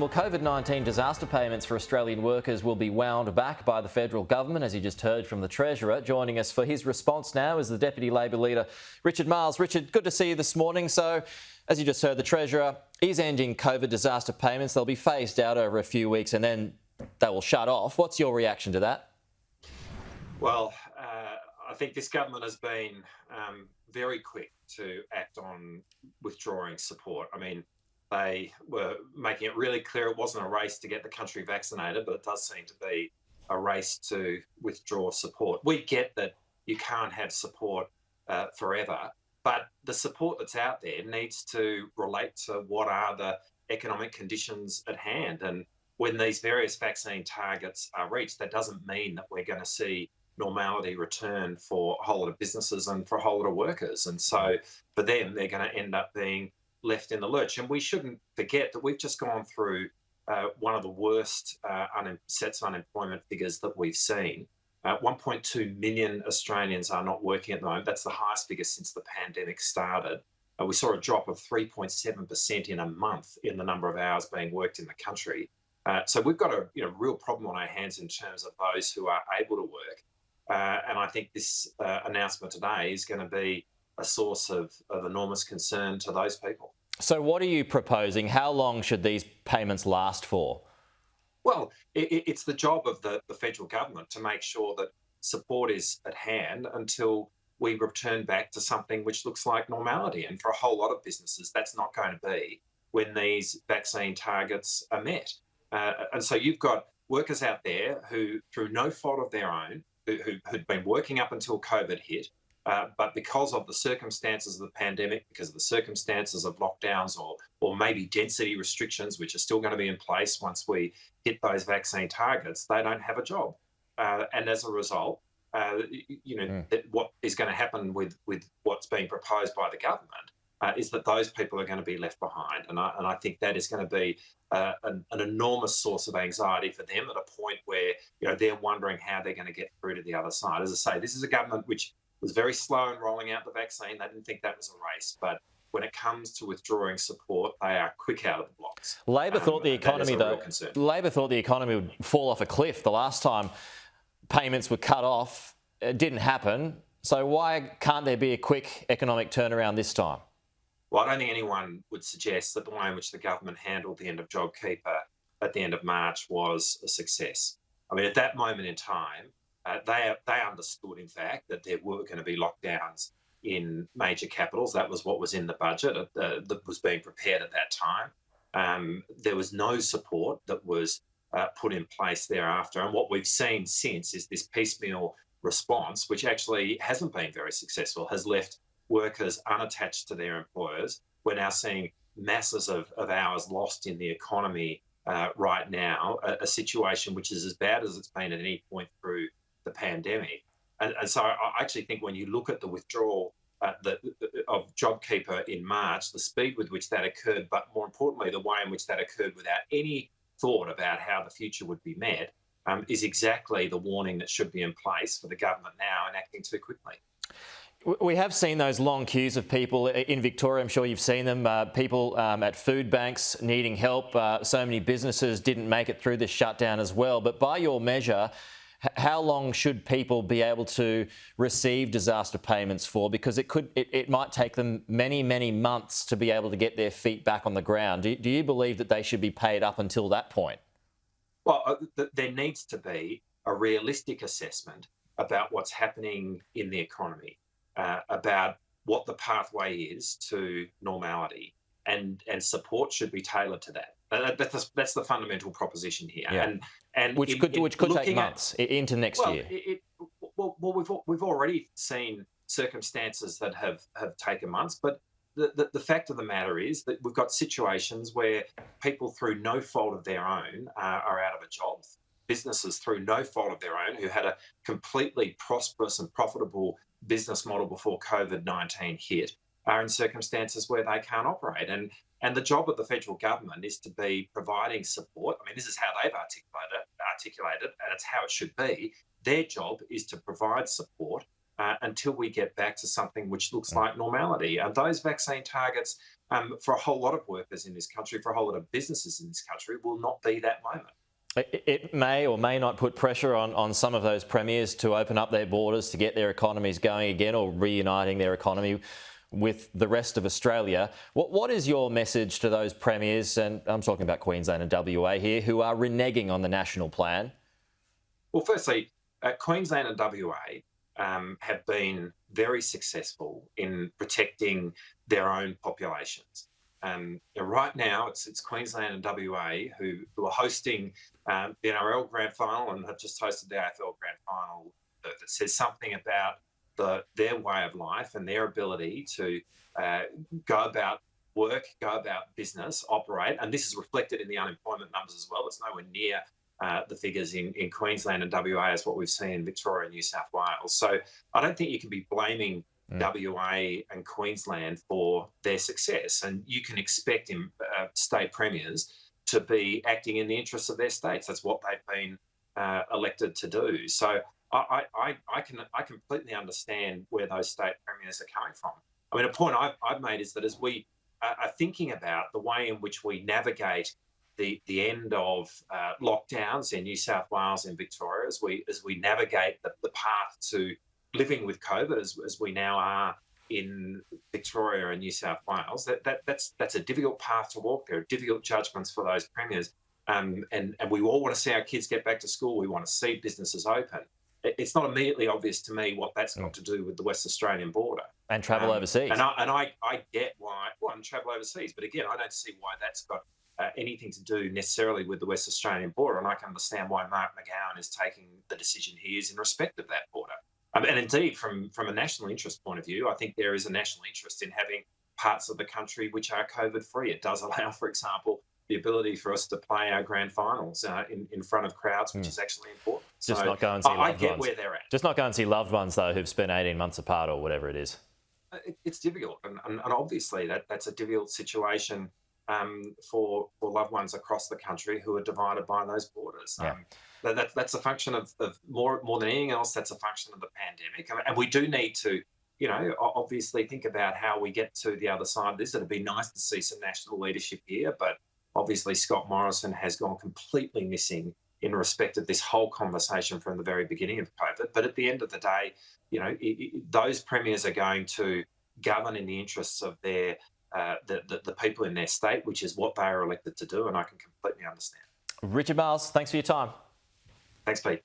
Well, COVID-19 disaster payments for Australian workers will be wound back by the federal government, as you just heard from the Treasurer. Joining us for his response now is the Deputy Labor Leader, Richard Marles. Richard, good to see you this morning. So, as you just heard, the Treasurer is ending COVID disaster payments. They'll be phased out over a few weeks and then they will shut off. What's your reaction to that? Well, I think this government has been very quick to act on withdrawing support. I mean, they were making it really clear it wasn't a race to get the country vaccinated, but it does seem to be a race to withdraw support. We get that you can't have support forever, but the support that's out there needs to relate to what are the economic conditions at hand. And when these various vaccine targets are reached, that doesn't mean that we're going to see normality return for a whole lot of businesses and for a whole lot of workers. And so for them, they're going to end up being left in the lurch. And we shouldn't forget that we've just gone through one of the worst sets of unemployment figures that we've seen. 1.2 million Australians are not working at the moment. That's the highest figure since the pandemic started. We saw a drop of 3.7% in a month in the number of hours being worked in the country. So we've got a real problem on our hands in terms of those who are able to work. And I think this announcement today is going to be a source of enormous concern to those people. So what are you proposing? How long should these payments last for? Well, it's the job of the federal government to make sure that support is at hand until we return back to something which looks like normality. And for a whole lot of businesses, that's not going to be when these vaccine targets are met. And so you've got workers out there who, through no fault of their own, who'd been working up until COVID hit, but because of the circumstances of the pandemic, because of the circumstances of lockdowns or maybe density restrictions, which are still going to be in place once we hit those vaccine targets, they don't have a job. And as a result, what is going to happen with what's being proposed by the government is that those people are going to be left behind. And I think that is going to be an enormous source of anxiety for them at a point where they're wondering how they're going to get through to the other side. As I say, this is a government which was very slow in rolling out the vaccine. They didn't think that was a race. But when it comes to withdrawing support, they are quick out of the blocks. Labor thought the economy, Labor thought the economy would fall off a cliff the last time payments were cut off. It didn't happen. So why can't there be a quick economic turnaround this time? Well, I don't think anyone would suggest that the way in which the government handled the end of JobKeeper at the end of March was a success. I mean, at that moment in time, they understood, in fact, that there were going to be lockdowns in major capitals. That was what was in the budget that was being prepared at that time. There was no support that was put in place thereafter. And what we've seen since is this piecemeal response, which actually hasn't been very successful, has left workers unattached to their employers. We're now seeing masses of hours lost in the economy right now, a situation which is as bad as it's been at any point through the pandemic. And so I actually think when you look at the withdrawal of JobKeeper in March, the speed with which that occurred, but more importantly, the way in which that occurred without any thought about how the future would be met, is exactly the warning that should be in place for the government now in acting too quickly. We have seen those long queues of people in Victoria. I'm sure you've seen them. People at food banks needing help. So many businesses didn't make it through this shutdown as well. But by your measure, how long should people be able to receive disaster payments for? Because it might take them many, many months to be able to get their feet back on the ground. Do you believe that they should be paid up until that point? Well, there needs to be a realistic assessment about what's happening in the economy. About what the pathway is to normality, and support should be tailored to that. That's the fundamental proposition here. Yeah. And which could take months into next year. We've already seen circumstances that have taken months, but the fact of the matter is that we've got situations where people through no fault of their own are out of a job. Businesses through no fault of their own who had a completely prosperous and profitable business model before COVID-19 hit are in circumstances where they can't operate. And the job of the federal government is to be providing support. I mean, this is how they've articulated it, and it's how it should be. Their job is to provide support until we get back to something which looks like normality. And those vaccine targets for a whole lot of workers in this country, for a whole lot of businesses in this country, will not be that moment. It may or may not put pressure on some of those premiers to open up their borders to get their economies going again, or reuniting their economy with the rest of Australia. What is your message to those premiers, and I'm talking about Queensland and WA here, who are reneging on the national plan? Well, firstly, Queensland and WA have been very successful in protecting their own populations. Right now, it's Queensland and WA who are hosting the NRL Grand Final and have just hosted the AFL Grand Final. That says something about their way of life and their ability to go about work, go about business, operate. And this is reflected in the unemployment numbers as well. It's nowhere near the figures in Queensland and WA as what we've seen in Victoria and New South Wales. So I don't think you can be blaming WA and Queensland for their success. And you can expect state premiers to be acting in the interests of their states. That's what they've been elected to do. So I completely understand where those state premiers are coming from. I mean, a point I've made is that as we are thinking about the way in which we navigate the end of lockdowns in New South Wales and Victoria, as we navigate the path to living with COVID as we now are in Victoria and New South Wales, that's a difficult path to walk. There are difficult judgments for those premiers, and we all want to see our kids get back to school. We want to see businesses open. It's not immediately obvious to me what that's got to do with the West Australian border and travel overseas. And I get why, and travel overseas, but again, I don't see why that's got anything to do necessarily with the West Australian border. And I can understand why Mark McGowan is taking the decision he is in respect of that border. And indeed, from a national interest point of view, I think there is a national interest in having parts of the country which are COVID-free. It does allow, for example, the ability for us to play our grand finals in front of crowds, which is actually important. Just so not go and see loved I get ones. where they're at. Just not go and see loved ones, though, who've spent 18 months apart or whatever it is. It's difficult. And obviously that's a difficult situation for loved ones across the country who are divided by those borders. Yeah. That's a function of more than anything else, that's a function of the pandemic. And we do need to, obviously think about how we get to the other side of this. It'd be nice to see some national leadership here, but obviously Scott Morrison has gone completely missing in respect of this whole conversation from the very beginning of COVID. But at the end of the day, those premiers are going to govern in the interests of their the people in their state, which is what they are elected to do, and I can completely understand. Richard Marles, thanks for your time. Thanks, Pete.